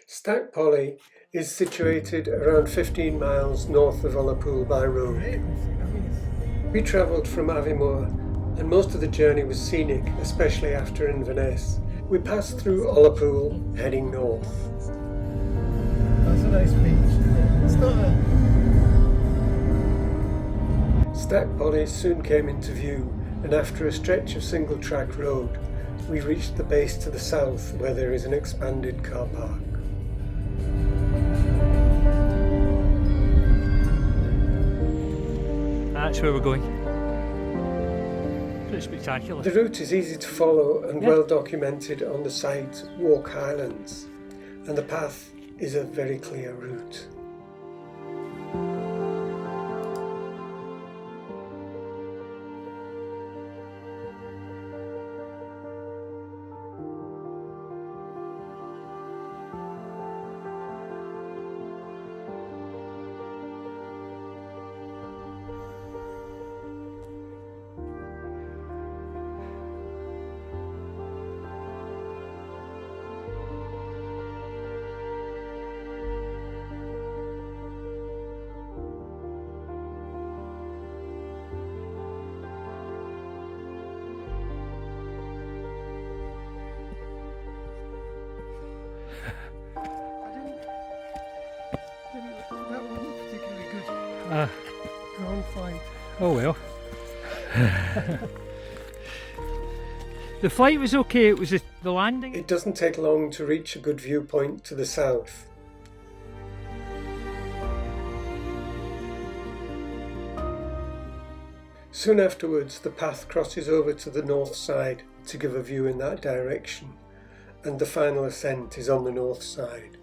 Stac Pollaidh is situated around 15 miles north of Ullapool by road. We travelled from Aviemore and most of the journey was scenic, especially after Inverness. We passed through Ullapool heading north. That's a nice beach. It's not a... Stac Pollaidh soon came into view, and after a stretch of single-track road, we reached the base to the south where there is an expanded car park. That's where we're going. Pretty spectacular. The route is easy to follow and well documented on the site Walk Highlands, and the path is a very clear route. That wasn't particularly good. Ground flight. Oh well. The flight was okay, it was the landing. It doesn't take long to reach a good viewpoint to the south. Soon afterwards, the path crosses over to the north side to give a view in that direction, and the final ascent is on the north side.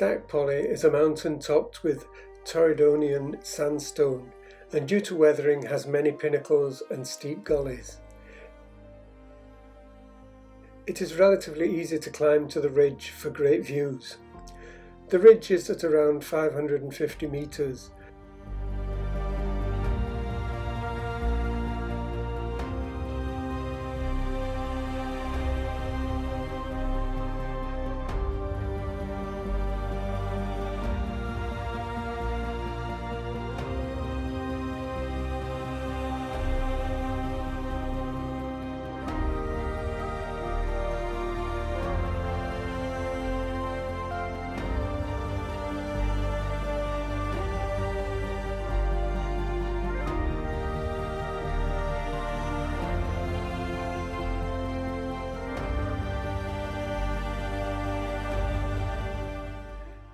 Stac Pollaidh is a mountain topped with Torridonian Sandstone, and due to weathering has many pinnacles and steep gullies. It is relatively easy to climb to the ridge for great views. The ridge is at around 550 metres.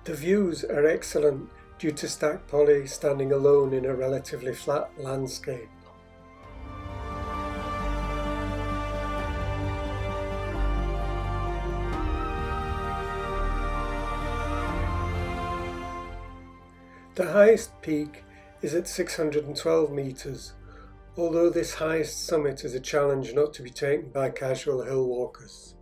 The views are excellent due to Stac Pollaidh standing alone in a relatively flat landscape. The highest peak is at 612 metres, although this highest summit is a challenge not to be taken by casual hill walkers.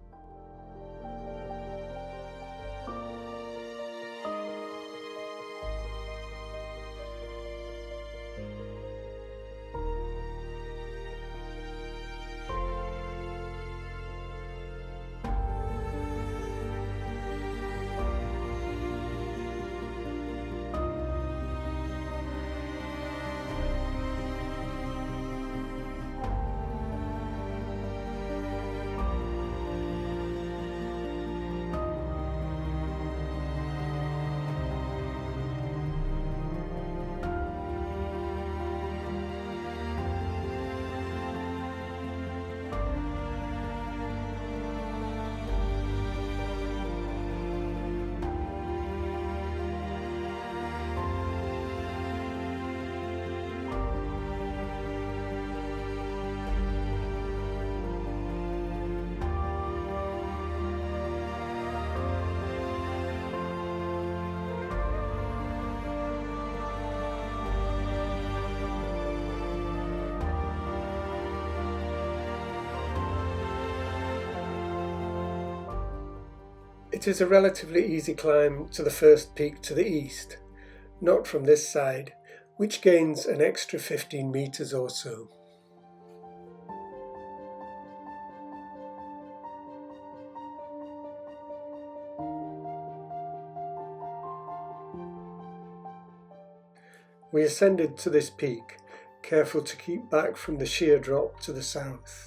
It is a relatively easy climb to the first peak to the east, not from this side, which gains an extra 15 metres or so. We ascended to this peak, careful to keep back from the sheer drop to the south.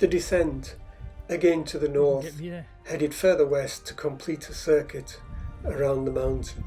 The descent, again to the north, Get me there. headed further west to complete a circuit around the mountain.